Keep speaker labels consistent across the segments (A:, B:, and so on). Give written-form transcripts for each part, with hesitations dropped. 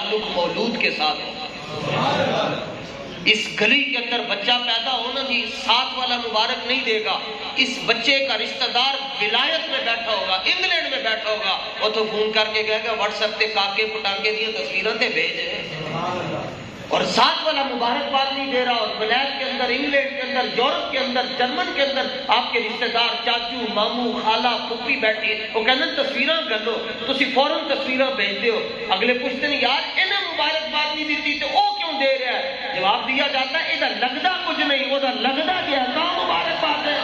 A: تعلق مولود کے ساتھ ہوگا۔ اس گلی کے اندر بچہ پیدا ہونا جی ساتھ والا مبارک نہیں دے گا، اس بچے کا رشتہ دار ولایت میں بیٹھا ہوگا، انگلینڈ میں بیٹھا ہوگا، وہ تو فون کر کے کہے گا واٹس ایپ تے کاکے پٹاکے دی تصویراں تے بھیج، اور ساتھ والا مبارکباد نہیں دے رہا، اور ولایت کے اندر، انگلینڈ کے اندر، یورپ کے اندر، جرمن کے اندر آپ کے رشتہ دار چاچو ماموں خالہ پھپھی بیٹھی ہے، وہ کہنا تصویراں گلو، تسی فوراً تصویراں بھیج دیو، اگلے پوچھتے ہیں یار انہیں مبارکباد نہیں دیتی تو وہ کیوں دے رہا ہے؟ جواب دیا جاتا ہے ادھر لگدا کچھ نہیں، ادھر لگدا کیا ہے، کہاں مبارکباد ہے؟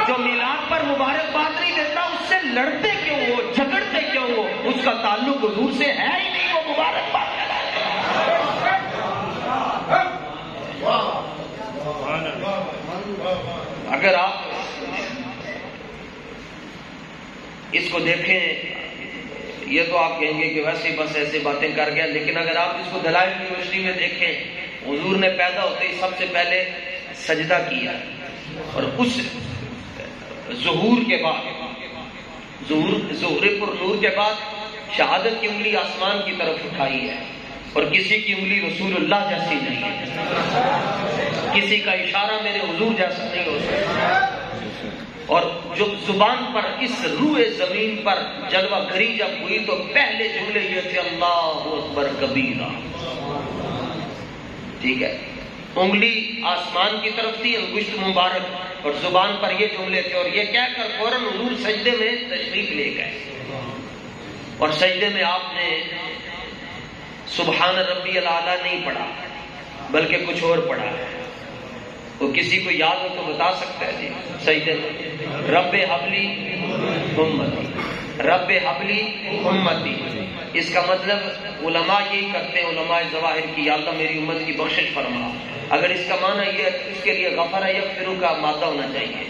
A: جو میلاد پر مبارکباد نہیں دیتا اس سے لڑتے کیوں ہو، جھگڑتے کیوں ہو؟ اس کا تعلق حضور سے ہے ہی نہیں، وہ مبارکباد ہے۔ اگر آپ اس کو دیکھیں، یہ تو آپ کہیں گے کہ ویسے بس ایسے باتیں کر گیا، لیکن اگر آپ اس کو دلائل یونیورسٹی میں دیکھیں، حضور نے پیدا ہوتے ہی سب سے پہلے سجدہ کیا، اور اس ظہور کے بعد، ظہور پر نور کے بعد شہادت کی انگلی آسمان کی طرف اٹھائی ہے، اور کسی کی انگلی رسول اللہ جیسی نہیں ہے، کسی کا اشارہ میرے حضور جیسا نہیں ہو سکتا، اور جو زبان پر اس روح زمین پر جلوہ گری جب ہوئی تو پہلے جملے یہ تھے اللہ اکبر کبیرہ، ٹھیک ہے، انگلی آسمان کی طرف تھی، انگشت مبارک، اور زبان پر یہ جملے تھے، اور یہ کہہ کر فوراً حضور سجدے میں تشریف لے گئے، اور سجدے میں آپ نے سبحان ربی الاعلیٰ نہیں پڑھا بلکہ کچھ اور پڑھا ہے، وہ کسی کو یاد ہو تو بتا سکتا ہے جی؟ سجدے میں رب حبلی امتی، رب حبلی امتی، اس کا مطلب علماء یہی کرتے ہیں، علماء ظواہر کی، یا اللہ میری امت کی بخشش فرما۔ اگر اس کا معنی یہ ہے، اس کے لیے غفر یغفر کا مادہ ہونا چاہیے،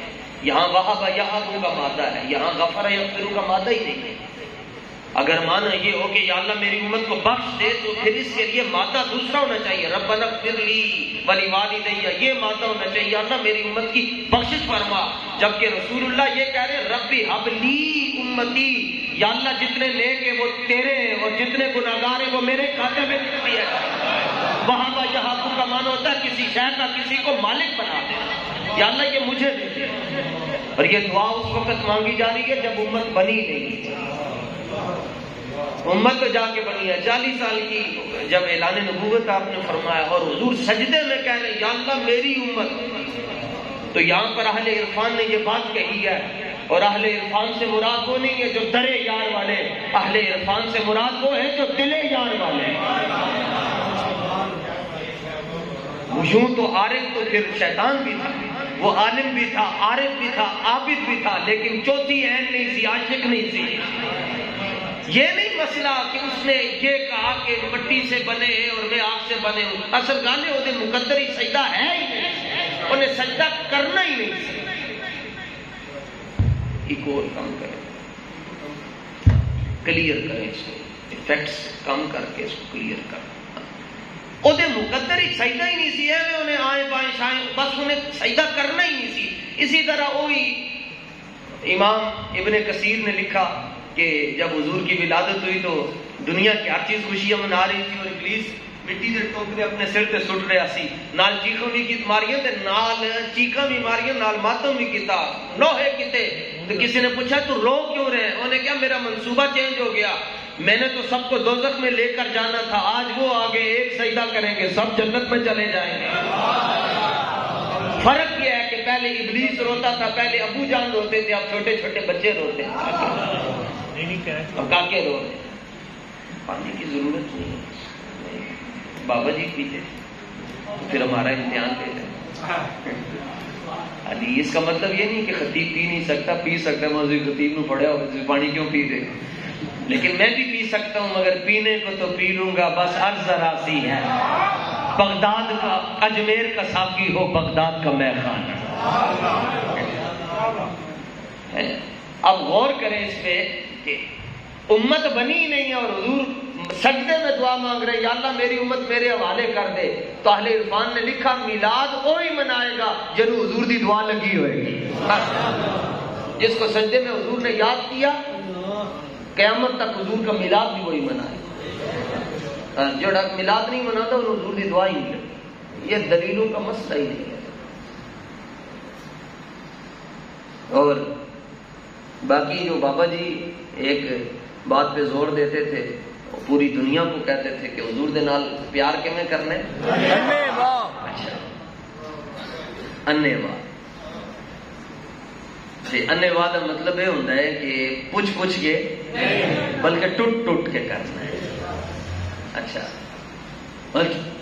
A: یہاں وہب یہب کا مادہ ہے، یہاں غفر یغفر کا مادہ ہی نہیں ہے۔ اگر معنی یہ ہو کہ یا اللہ میری امت کو بخش دے تو پھر اس کے لیے مادہ دوسرا ہونا چاہیے، ربنا اغفر لی ولوالدی، یہ مادہ ہونا چاہیے، یا اللہ میری امت کی بخشش فرما۔ جبکہ رسول اللہ یہ کہہ رہے ہیں رب ہب لی امتی، یا اللہ جتنے نیک ہیں وہ تیرے ہیں، اور جتنے گناہگار ہیں وہ میرے کھاتے میں لکھ دیا ہے۔ وہاں یہاں کا معنی ہوتا ہے کسی شے کا کسی کو مالک بنا دے، یا اللہ یہ مجھے دے دے، اور یہ دعا اس وقت مانگی جا رہی ہے جب امت بنی نہیں، امت تو جا کے بنی ہے 40 سال کی، جب اعلان نبوت آپ نے فرمایا، اور حضور سجدے میں کہہ رہے یا اللہ میری امت۔ تو یہاں پر اہل عرفان نے یہ بات کہی ہے، اور اہل عرفان سے مراد وہ نہیں ہے جو درے یار والے، اہل عرفان سے مراد وہ ہے جو دلے یار والے۔ یوں تو عارف تو پھر شیطان بھی تھا، وہ عالم بھی تھا، عارف بھی تھا، عابد بھی تھا، لیکن چوتھی عین نہیں تھی، عاشق نہیں تھی۔ یہ نہیں مسئلہ کہ اس نے یہ کہا کہ مٹی سے بنے ہیں اور میں آگ سے بنے ہوں، اصل گانے ہوتے مقدری سجدہ ہے ہی نہیں، انہیں سجدہ کرنا ہی نہیں۔ ایک اور کام کریں، کلیئر کریں اس کو، فیکٹس کم کر کے اس کو کلیئر کریں۔ وہ مقدری سجدہ ہی نہیں سی، انہیں آئیں بائیں شائیں، بس انہیں سجدہ کرنا ہی نہیں سی۔ اسی طرح وہی امام ابن کثیر نے لکھا کہ جب حضور کی ولادت ہوئی تو دنیا کی ہر چیز خوشیاں منا رہی تھی، اور ابلیس مٹی دے ٹوکرے اپنے سر تے سٹ رہا سی، نال چیخاں بھی کی ماریاں تے نال چیخاں بھی ماریاں، نال ماتم بھی کیتا، نوحے کیتے۔ تو کسی نے پوچھا تو رو کیوں رہے؟ انہوں نے کہا میرا منصوبہ چینج ہو گیا، میں نے تو سب کو دوزخ میں لے کر جانا تھا، آج وہ آگے ایک سجدہ کریں گے سب جنت میں چلے جائیں گے۔ فرق یہ ہے کہ پہلے ابلیس روتا تھا، پہلے ابو جان روتے تھے، اب چھوٹے چھوٹے بچے روتے ہیں، اب کاکے رو رہے ہیں۔ پانی کی ضرورت نہیں ہے، بابا جی پیتے پھر ہمارا امتحان لے لیں۔ حدیث کا مطلب یہ نہیں کہ خطیب پی نہیں سکتا، پی سکتا ہے، موضوع خطیب میں پڑھا ہو پانی کیوں پی دے، لیکن میں بھی پی سکتا ہوں، مگر پینے کو تو پی لوں گا، بس عرض ذرا سی ہے، بغداد کا اجمیر کا ساقی ہو بغداد کا میں خانہ۔ اب غور کریں اس پہ کہ امت بنی ہی نہیں ہے، اور حضور سجدے میں دعا مانگ رہے یا اللہ میری امت میرے حوالے کر دے۔ تو اہل عرفان نے لکھا میلاد وہی منائے گا جنہوں حضور دی دعا لگی ہوئے گی، جس کو سجدے میں حضور نے یاد کیا قیامت تک حضور کا میلاد بھی وہی منائے. جڑا میلاد نہیں مناتا انہوں حضور کی دعا ہی نہیں کرتا. یہ دلیلوں کا مسئلہ ہی نہیں ہے. اور باقی جو بابا جی ایک بات پہ زور دیتے تھے, پوری دنیا کو کہتے تھے کہ حضور دے نال پیار کیویں کرنے. اچھا انیوا انیوا کا مطلب یہ ہوتا ہے کہ پوچھ کے بلکہ ٹوٹ کے کرنا ہے. اچھا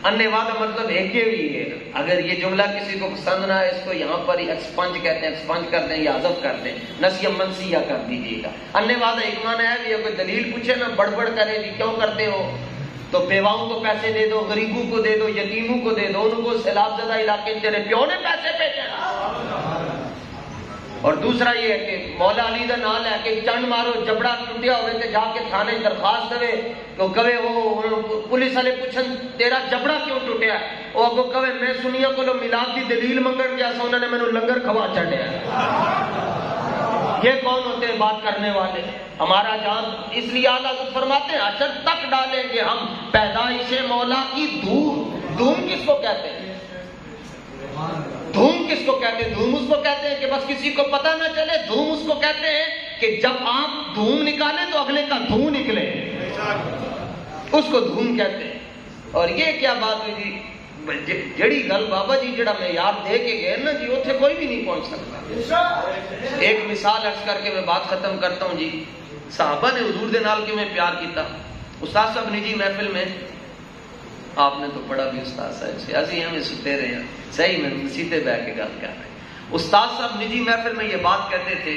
A: انیوا کا مطلب ایک ہی ہے. اگر یہ جملہ کسی کو پسند نہ ہے اس کو یہاں پر ایکسپنج کہتے ہیں, ایکسپنج کر دیں یا حذف کر دیں, نسیہ منسیہ کر دیجیے گا. انیوا کا ایک معنی ہے کہ کوئی دلیل پوچھے نا بڑبڑ کرے جی کیوں کرتے ہو, تو بیواؤں کو پیسے دے دو, غریبوں کو دے دو, یتیموں کو دے دو, ان کو سیلاب زدہ علاقے تیرے پیو نے پیسے بھیجے. اور دوسرا یہ ہے کہ مولا علی دا نام لے کے چنڈ مارو جبڑا ٹوٹیا ہوئے تے جا کے تھانے درخواست دے تو کہے وہ پولیس والے پوچھن تیرا جبڑا کیوں ٹوٹیا, وہ اگو کہے میں سنیا کو میلاد کی دلیل منگن گیا سو انہوں نے مینوں لنگر کھوا چڑھیا. یہ کون ہوتے ہیں بات کرنے والے؟ ہمارا جان اس لیے اعلیٰ حضرت فرماتے ہیں حشر تک ڈالیں گے ہم پیدائش مولا کی دھوم. دھوم کس کو کہتے ہیں؟ دھوم کس کو کہتے ہیں؟ دھوم اس کو کہتے ہیں کہ بس کسی کو پتہ نہ چلے. دھوم اس کو کہتے ہیں کہ جب آپ دھوم نکالیں تو اگلے کا دھوں نکلے, اس کو دھوم کہتے ہیں. اور یہ کیا بات ہوئی جی, جڑی گل بابا جی جڑا میں یاد دے کے گئے نا جی اتنے کوئی بھی نہیں پہنچ سکتا. ایک مثال عرض کر کے میں بات ختم کرتا ہوں جی. صحابہ نے حضور دے نال کیویں پیار کیتا. استاد صاحب نجی محفل میں آپ نے تو پڑھا بھی استاد صاحب سے, اسی ہمیں ستے رہے ہیں صحیح میں سیتے بیٹھ کے گل کر رہے ہیں. استاد صاحب نجی محفل میں یہ بات کہتے تھے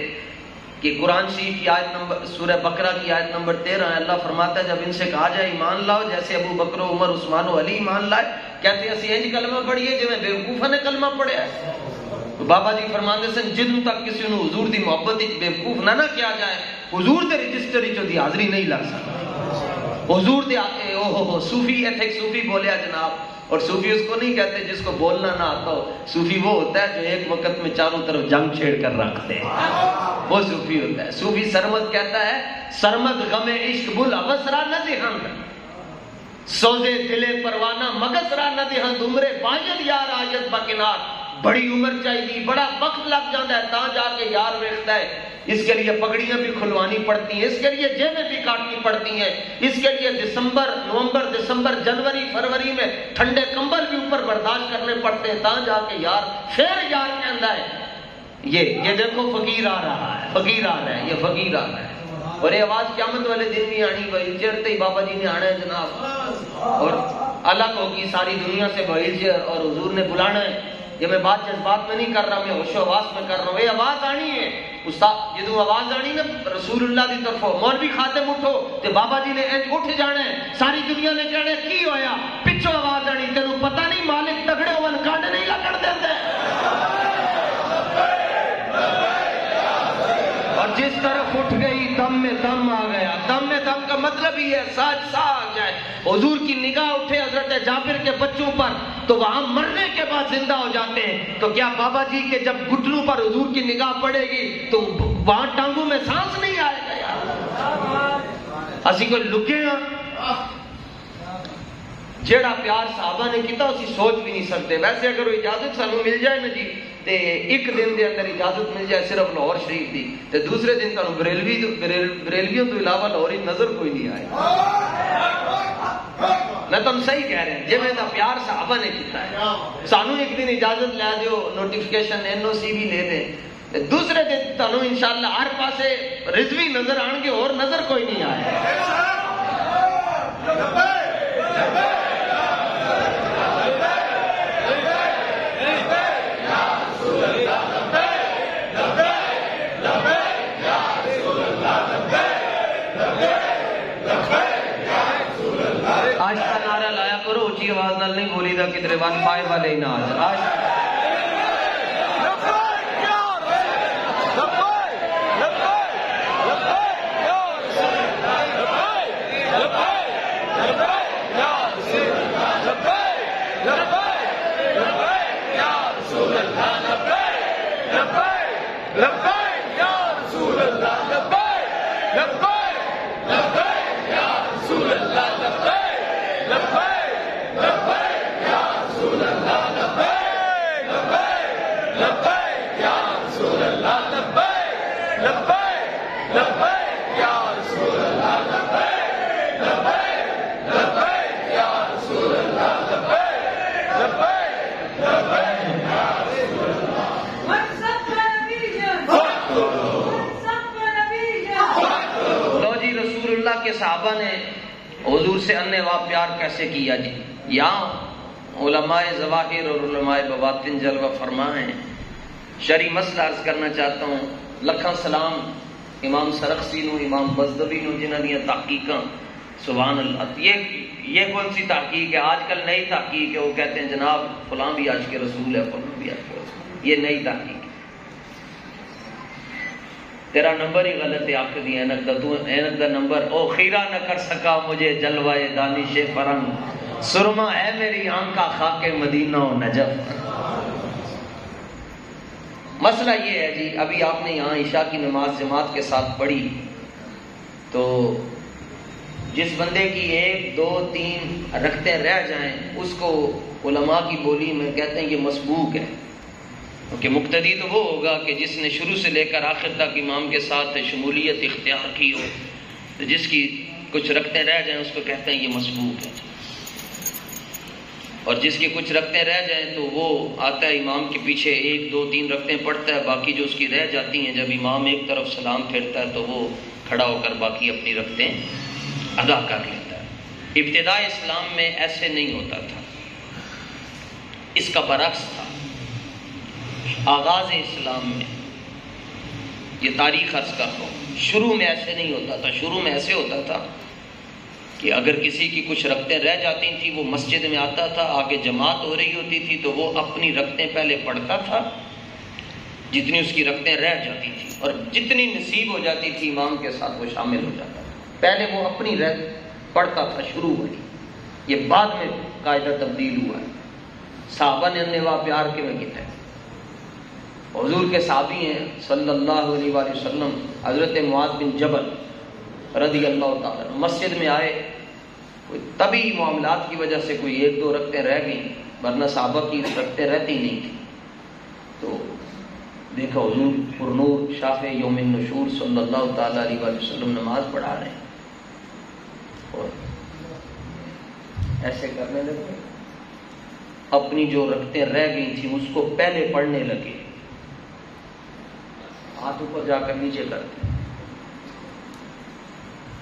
A: کہ قرآن شریف کی آیت نمبر سورہ بقرہ کی آیت نمبر 13 اللہ فرماتا ہے جب ان سے کہا جائے ایمان لاؤ جیسے ابو بکر و عمر عثمان و علی ایمان لائے, کہتے ہیں اسی انج کلمہ پڑھیے جی میں بیوقوفہ نے کلمہ پڑھیا ہے. تو بابا جی فرماتے سن جدوں تک کسی نے حضور دی محبت بیوقوف نہ کیا جائے حضور دے رجسٹر دی حاضری نہیں لگ سکتی. حضور دے صوفی ایک صوفی بولیا جناب, اور صوفی اس کو نہیں کہتے جس کو بولنا نہ آتا ہو. صوفی وہ ہوتا ہے جو ایک وقت میں چاروں طرف جنگ چھیڑ کر رکھتے ہیں, وہ صوفی ہوتا ہے. صوفی سرمد کہتا ہے سرمد غم عشق بل اغسرا نہ دہند سوزے دلے پروانہ مگسرا نہ دہند عمرے باید یار آیت بکنار. بڑی عمر چاہیے, بڑا وقت لگ جاتا ہے تا جا کے یار ویکھتا ہے. اس کے لیے پگڑیاں بھی کھلوانی پڑتی ہیں, اس کے لیے جیبیں بھی کاٹنی پڑتی ہیں, اس کے لیے دسمبر نومبر دسمبر جنوری فروری میں ٹھنڈے کمبل بھی اوپر برداشت کرنے پڑتے ہیں تا جا کے یار پھر یار کہندا ہے. یہ دیکھو فقیر آ رہا ہے, فقیر آ رہا ہے, یہ فقیر آ رہا ہے. اور یہ آواز قیامت والے دن بھی آنی, وہیل چیئر ہی بابا جی نے آنا ہے جناب, اور الگ ہوگی ساری دنیا سے وہیل چیئر, اور حضور نے بلانا ہے. یہ میں بات جذبات میں نہیں کر رہا, میں ہوش و حواس میں کر رہا ہوں. یہ آواز آنی ہے استاد, جدو آواز آنی نا رسول اللہ کی طرف مولوی خاتم اٹھو تے بابا جی نے اٹھ جانا ہے, ساری دنیا نے کہنا کی ہویا, پچھو آواز آنی تینوں پتہ نہیں مالک تگڑے ہون کڈ نہیں لگن دیندا. اور جس طرف اٹھ گئی دم میں دم آ گیا. دم میں دم کا مطلب ہی ہے ساتھ سا آ جائے. حضور کی نگاہ اٹھے حضرت جابر کے بچوں پر تو وہاں مرنے کے بعد زندہ ہو جاتے ہیں. تو کیا بابا جی کے جب گھٹنوں پر حضور کی نگاہ پڑے گی تو وہاں ٹانگوں میں سانس نہیں آئے گا یار. اسی کو لکے ہاں جیڑا پیار صحابہ نے کیتا اسی سوچ بھی نہیں سکتے. ویسے اگر وہ اجازت سانوں مل جائے نا جی تے ایک دن دے اندر اجازت مل جائے صرف لاہور شریف دی تے دوسرے دن تانوں بریلویوں تو علاوہ لاہوری نظر کوئی نہیں آئے. میں تم صحیح کہہ رہے ہیں, جی میں دا پیار صحابہ نے کیتا ہے. سانوں ایک دن اجازت لے دیو, نوٹیفیکیشن NOC بھی لے دیں, دوسرے دن تانوں انشاءاللہ ہر پاسے رضوی نظر آن گے اور نظر کوئی نہیں آئے. آج کا نعرہ لایا کرو, اونچی آواز نال نہیں بولی دا کدھر 15 والے ہی نہ آج. صحابہ نے حضور سے انواع پیار کیسے کیا جی؟ یہاں علماء ظواہر اور علماء بواطن جلوہ فرما ہیں. شرعی مسئلہ عرض کرنا چاہتا ہوں. لکھاں سلام امام سرخسی نو، امام بزدوی نو جنہاں دیاں تحقیقاں سبحان اللہ. یہ کون سی تحقیق ہے؟ آج کل نئی تحقیق ہے. وہ کہتے ہیں جناب فلاں بھی عاشق رسول ہے، فلاں بھی عاشق رسول. یہ نئی تحقیق ہے. تیرا نمبر ہی غلط ہے. آخر دی اینک دا تو اینک دا نمبر او خیرہ نہ کر سکا مجھے جلوہ دانش فرنگ، سرما ہے میری آنکھا خاک مدینہ و نجف. مسئلہ یہ ہے جی، ابھی آپ نے یہاں عشاء کی نماز جماعت کے ساتھ پڑھی تو جس بندے کی 1 2 3 رکھتے رہ جائیں اس کو علماء کی بولی میں کہتے ہیں یہ مسبوق ہے. کیونکہ مقتدی تو وہ ہوگا کہ جس نے شروع سے لے کر آخر تک امام کے ساتھ شمولیت اختیار کی ہو. تو جس کی کچھ رکھتے رہ جائیں اس کو کہتے ہیں یہ مسبوق ہے. اور جس کی کچھ رکھتے رہ جائیں تو وہ آتا ہے امام کے پیچھے 1 2 3 رکھتے پڑھتا ہے، باقی جو اس کی رہ جاتی ہیں جب امام ایک طرف سلام پھیرتا ہے تو وہ کھڑا ہو کر باقی اپنی رکھتے ادا کر لیتا ہے. ابتداء اسلام میں ایسے نہیں ہوتا تھا، اس کا برعکس تھا. آغاز اسلام میں یہ تاریخ عرض کرتا ہوں، شروع میں ایسے نہیں ہوتا تھا. شروع میں ایسے ہوتا تھا کہ اگر کسی کی کچھ رکھتے رہ جاتی تھی وہ مسجد میں آتا تھا، آگے جماعت ہو رہی ہوتی تھی تو وہ اپنی رکھتے پہلے پڑھتا تھا جتنی اس کی رکھتے رہ جاتی تھی، اور جتنی نصیب ہو جاتی تھی امام کے ساتھ وہ شامل ہو جاتا تھا. پہلے وہ اپنی رکھ پڑھتا تھا شروع ہوئی. یہ بعد میں قاعدہ تبدیل ہوا ہے. صحابہ نے انواع پیار کے میں کیا ہے. حضور کے صحابی ہیں صلی اللہ علیہ وآلہ وسلم، حضرت معاذ بن جبل رضی اللہ تعالیٰ مسجد میں آئے. تبھی معاملات کی وجہ سے کوئی 1 2 رکھتے رہ گئیں، ورنہ صحابہ کی رکھتے رہتی نہیں تھی. تو دیکھا حضور پرنور شاف یوم النشور صلی اللہ تعالیٰ علیہ وآلہ وسلم نماز پڑھا رہے ہیں اور ایسے کرنے لگے. اپنی جو رکھتے رہ گئی تھی اس کو پہلے پڑھنے لگے، ہاتھ اوپر جا کر نیچے کرتے،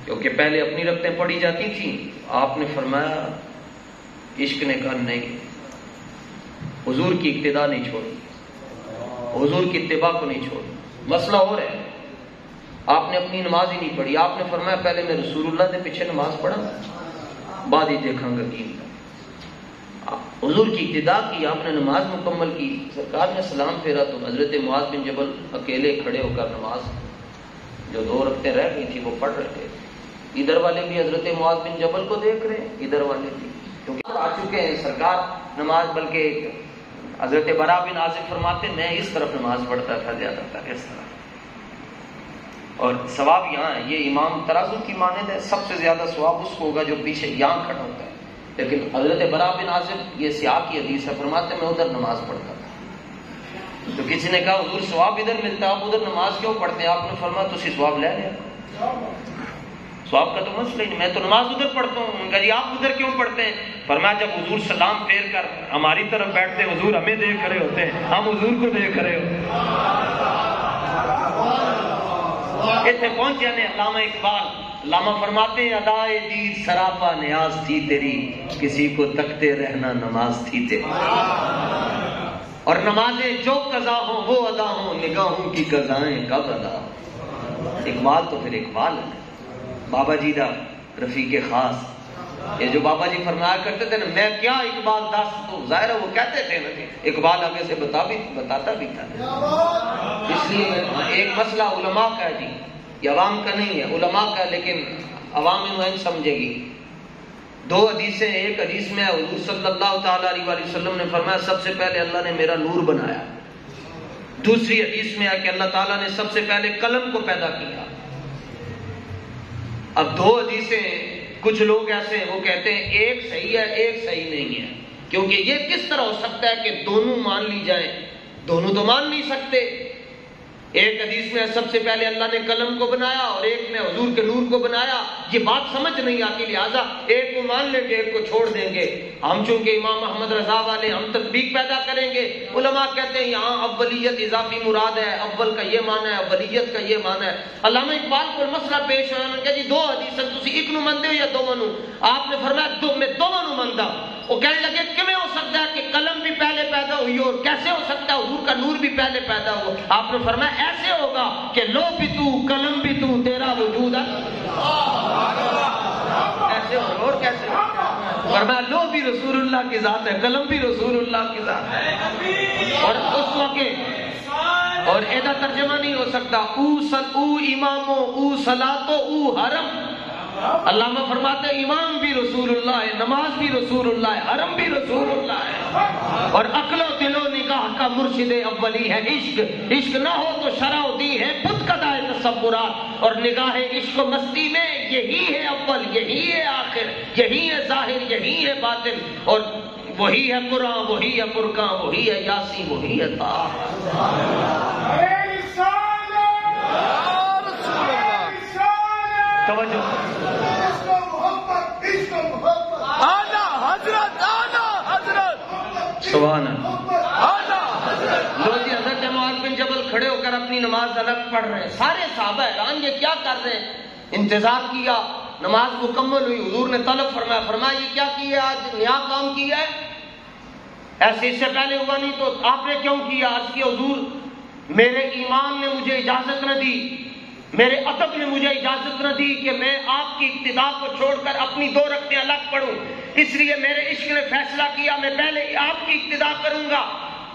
A: کیونکہ پہلے اپنی رکھتے پڑھی جاتی تھی. آپ نے فرمایا عشق نے کہا نہیں، حضور کی اقتداء نہیں چھوڑی، حضور کی اتباع کو نہیں چھوڑی. مسئلہ اور ہے، آپ نے اپنی نماز ہی نہیں پڑھی. آپ نے فرمایا پہلے میں رسول اللہ کے پیچھے نماز پڑھا، بعد ہی دیکھاں گا دین کا. حضور کی ابتدا کی، آپ نے نماز مکمل کی، سرکار نے سلام پھیرا تو حضرت معاذ بن جبل اکیلے کھڑے ہو کر نماز جو 2 رکھتے رہ گئی تھی وہ پڑھ رہے تھے. ادھر والے بھی حضرت معاذ بن جبل کو دیکھ رہے ہیں، ادھر والے بھی، کیونکہ آ چکے ہیں سرکار نماز. بلکہ حضرت برا بن عازب فرماتے میں اس طرف نماز پڑھتا تھا زیادہ تر اس طرح. اور ثواب یہاں ہے، یہ امام ترازو کی مانند ہے، سب سے زیادہ ثواب اس کو ہوگا جو پیچھے یہاں کھڑا ہوتا ہے. لیکن حضرت برا بن عازب یہ سیاق کی حدیث ہے، فرماتے میں ادھر نماز پڑھتا تھا. تو کسی نے کہا حضور ثواب ادھر ملتا ہے، آپ ادھر نماز کیوں پڑھتے ہیں؟ آپ نے فرمایا تو ثواب لے لیا، ثواب کا تو مسئلہ ہی نہیں، میں تو نماز ادھر پڑھتا ہوں. ان کا جی آپ ادھر کیوں پڑھتے ہیں؟ فرمایا جب حضور سلام پھیر کر ہماری طرف بیٹھتے ہیں حضور ہمیں دیکھ رہے ہوتے ہیں، ہم حضور کو دیکھ رہے ہوتے ہیں. ایسے پہنچ جانے علامہ اقبال، علامہ فرماتے ہیں ادائے دید سراپا نیاز تھی تیری، کسی کو تکتے رہنا نماز تھی تیری. اور نمازیں جو قضا ہوں وہ ادا ہوں، نگاہوں کی قضائیں کب ادا ہوں. اقبال تو پھر اقبال ہے. بابا جی دا رفیق خاص، یہ جو بابا جی فرمایا کرتے تھے نا میں کیا اقبال داس، تو ظاہر ہے وہ کہتے تھے نا اقبال آگے سے بتاتا بھی تھا. اس لیے ایک مسئلہ علماء کا ہے جی، یہ عوام کا نہیں ہے، علماء کا. لیکن عوام انہیں سمجھے گی. 2 حدیثیں، ایک حدیث میں حضور صلی اللہ تعالیٰ علیہ وآلہ وسلم نے فرمایا سب سے پہلے اللہ نے میرا نور بنایا. دوسری حدیث میں ہے کہ اللہ تعالیٰ نے سب سے پہلے قلم کو پیدا کیا. اب 2 حدیثیں کچھ لوگ ایسے ہیں وہ کہتے ہیں ایک صحیح ہے ایک صحیح نہیں ہے، کیونکہ یہ کس طرح ہو سکتا ہے کہ دونوں مان لی جائیں؟ دونوں تو مان نہیں سکتے. ایک حدیث میں سب سے پہلے اللہ نے قلم کو بنایا اور ایک نے حضور کے نور کو بنایا. یہ بات سمجھ نہیں آتی، لہٰذا ایک کو مان لیں گے ایک کو چھوڑ دیں گے. ہم چونکہ امام احمد رضا والے ہم تطبیق پیدا کریں گے. علماء کہتے ہیں یہاں اولیت اضافی مراد ہے، اول کا یہ معنی ہے، اولیت کا یہ معنی ہے. علامہ اقبال کو مسئلہ پیش ہے، انہوں نے کہا جی دو حدیث تسی ایک نو مندے ہو یا دوواں نو؟ آپ نے فرمایا میں دوواں نو مندا. وہ کہنے لگے کیویں ہو سکتا ہے کہ قلم بھی پہلے پیدا ہوئی اور کیسے ہو سکتا ہے حضور کا نور بھی پہلے پیدا ہو؟ آپ نے فرمایا ایسے ہوگا کہ لو بھی تو قلم بھی تو تیرا وجود ہے. ایسے ہو اور کیسے؟ فرمایا لو بھی رسول اللہ کی ذات ہے، قلم بھی رسول اللہ کی ذات ہے. اور اس وقت اور ایدہ ترجمہ نہیں ہو سکتا او امامو او صلاتو او حرم. علامہ فرماتے ہیں امام بھی رسول اللہ ہے، نماز بھی رسول اللہ ہے، حرم بھی رسول اللہ ہے. اور عقل و دل و نگاہ کا مرشد اولی ہے عشق. عشق نہ ہو تو شرع و دی ہے خود کا دائیں تصورات. اور نگاہ عشق و مستی میں یہی ہے اول، یہی ہے آخر، یہی ہے ظاہر، یہی ہے باطن. اور وہی ہے قرآن، وہی ہے فرقان، وہی ہے یاسین، وہی ہے طه. توجہ سبحان اللہ. لو جی حضرت معاذ بن جبل کھڑے ہو کر اپنی نماز الگ پڑھ رہے ہیں. سارے صحابہ حیران یہ کیا کر رہے ہیں. انتظار کیا، نماز مکمل ہوئی، حضور نے طلب فرمایا یہ کیا کیا آج نیا کام کیا ہے، ایسے اس سے پہلے ہوا نہیں تو آپ نے کیوں کیا؟ عرض کیا حضور میرے ایمان نے مجھے اجازت نہ دی، میرے ادب نے مجھے اجازت نہ دی کہ میں آپ کی ابتدا کو چھوڑ کر اپنی دو رکعتیں الگ پڑھوں. اس لیے میرے عشق نے فیصلہ کیا میں پہلے آپ کی ابتدا کروں گا،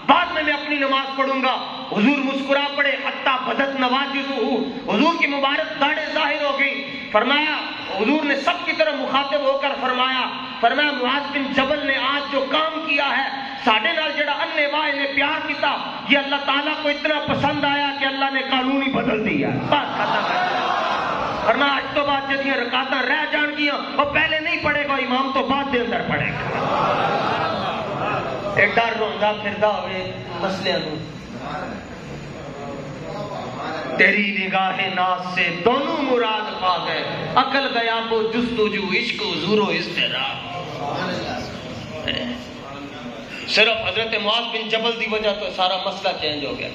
A: بعد میں اپنی نماز پڑھوں گا. حضور مسکرا پڑے حتی بدت نواجذہ، حضور کی مبارک داڑھیں ظاہر ہو گئی. فرمایا حضور نے سب کی طرف مخاطب ہو کر فرمایا معاذ بن جبل نے آج جو کام کیا ہے ساڈے نال جڑا انے واہ نے پیار کیتا، یہ اللہ تعالیٰ کو اتنا پسند آیا کہ اللہ نے قانون ہی بدل دیا. بس ختم. فرمایا آج تو بعد جدیاں رکعتاں رہ جان گیاں اور پہلے نہیں پڑھے گا امام تو بعد دے اندر پڑھے گا. ایک ڈر روندا پھردا ہوئے مسئلے نو. تیری نگاہ ناز سے دونوں مراد پا گئے، عقل گیا وہ جستجو عشق حضور و اضطراب. صرف حضرت معاذ بن جبل دی وجہ تو سارا مسئلہ چینج ہو گیا.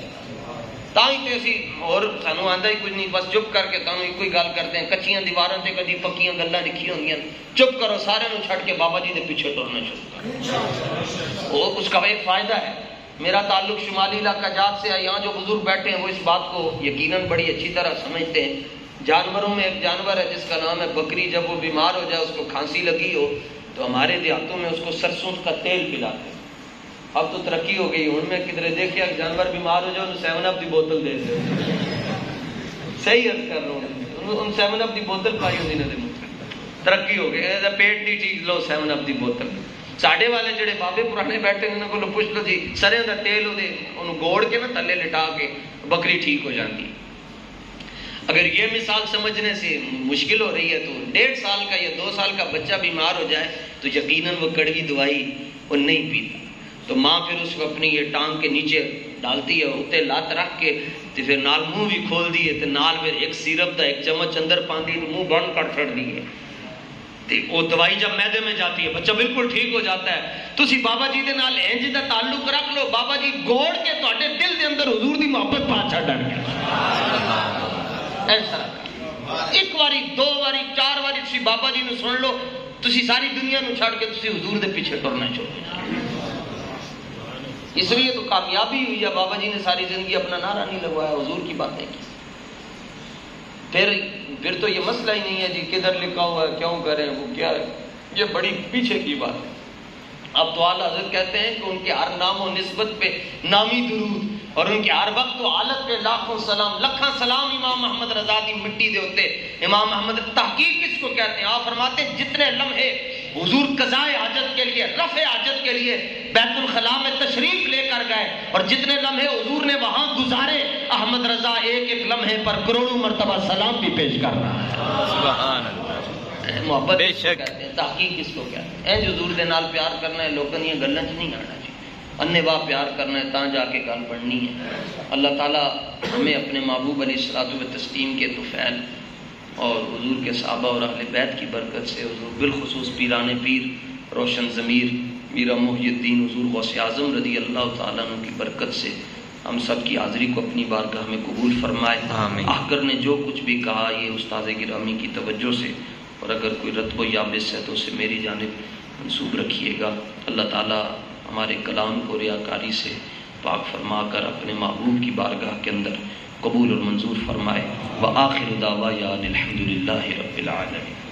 A: تاں تے اسی اور سانو آندا ہی کچھ نہیں، بس چپ کر کے تانوں ایک ہی گل کرتے ہیں. کچیاں دیواراں تے کدی پکیاں گلاں لکھی ہوندیاں، چپ کرو سارے نو چھڈ کے بابا جی دے پیچھے ٹرنا شروع کرو. وہ اس کا ایک فائدہ ہے. میرا تعلق شمالی علاقہ جات سے ہے. یہاں جو بزرگ بیٹھے ہیں وہ اس بات کو یقیناً بڑی اچھی طرح سمجھتے ہیں. جانوروں میں ایک جانور ہے جس کا نام ہے بکری. جب وہ بیمار ہو جائے، اس کو کھانسی لگی ہو تو ہمارے دیہاتوں میں اس کو سرسوں کا تیل پلاتے ہیں. اب تو ترقی ہو گئی، ان میں کدھر دیکھیا کہ جانور بیمار ہو جائے انہوں 7 اپ دی بوتل دے دے. صحیح عرض کر رہا ہوں، ان 7 اپ دی بوتل پائی ہوندی نہ دے. ترقی ہو گئی، پیٹ نہیں ٹھیک لو 7 اپ دی بوتل. ساڈے والے جڑے بابے پرانے بیٹھے انہوں کو پوچھ لو جی سریں دا تیل انہوں گوڑ کے نا تھلے لٹا کے بکری ٹھیک ہو جاتی. اگر یہ مثال سمجھنے سے مشکل ہو رہی ہے تو 1.5 سال کا یا 2 سال کا بچہ بیمار ہو جائے تو یقیناً وہ کڑوی دوائی وہ نہیں پیتا. تو ماں پھر اس کو اپنی یہ ٹانگ کے نیچے ڈالتی ہے، اتنے لات رکھ کے پھر نال منہ بھی کھول دیے تو نال پھر ایک سیرپ دا 1 چمچ اندر پاندی منہ بند کر چھڑ دیے. وہ دوائی جب میدے میں جاتی ہے بچہ بالکل ٹھیک ہو جاتا ہے. تسی بابا جی دے نال انج دا تعلق رکھ لو، بابا جی گوڑ کے تواڈے دل دے اندر حضور دی محبت پا چھڈن گے. ایسا ایک باری 2 باری 4 باری تسی بابا جی نو سن لو، تسی ساری دنیا نو چھڑ کے تسی حضور دے پیچھے ٹرنا شروع. اس لیے تو کامیابی ہوئی ہے. بابا جی نے ساری زندگی اپنا نعرہ نہیں لگوایا، حضور کی باتیں کی. پھر تو یہ مسئلہ ہی نہیں ہے جی کدھر لکھا ہوا ہے کیوں کریں وہ کیا ہے، یہ بڑی پیچھے کی بات ہے. اب تو اعلیٰ حضرت کہتے ہیں کہ ان کے ہر نام و نسبت پہ نامی درود اور ان کے ہر وقت و حالت پہ لاکھوں سلام لکھاں سلام امام محمد رضا دی مٹی دے ہوتے. امام محمد تحقیق کس کو کہتے ہیں؟ آپ فرماتے ہیں جتنے لمحے حضور قضائے حاجت کے لیے رفع حاجت کے لیے بیت الخلاء میں تشریف لے کر گئے اور جتنے لمحے حضور نے وہاں گزارے، احمد رضا ایک ایک لمحے پر کروڑوں مرتبہ سلام بھی پیش کر رہا ہے. سبحان اللہ. محبت کہتے ہیں، تحقیق کس کو کہتے ہیں؟ جو حضور دے نال پیار کرنا ہے لوگوں یہ گلاں چ نہیں آنا چاہیے. انے واہ پیار کرنا ہے تاں جا کے گل بننی ہے۔ اللہ تعالیٰ ہمیں اپنے محبوب علیہ الصلوۃ والتسلیم کے طفیل اور حضور کے صحابہ اور اہل بیت کی برکت سے، حضور بالخصوص پیران پیر روشن ضمیر میرا محی الدین حضور غوث اعظم رضی اللہ تعالیٰ عنہ کی برکت سے ہم سب کی حاضری کو اپنی بارگاہ میں قبول فرمائے۔
B: آمین۔
A: آخر نے جو کچھ بھی کہا یہ استاد گرامی کی توجہ سے، اور اگر کوئی رتب و یابس ہے تو اسے میری جانب منسوب رکھیے گا۔ اللہ تعالیٰ ہمارے کلام کو ریاکاری سے پاک فرما کر اپنے محبوب کی بارگاہ کے اندر قبول اور منظور فرمائے۔ وآخر دعوانا الحمد للہ رب العالمین۔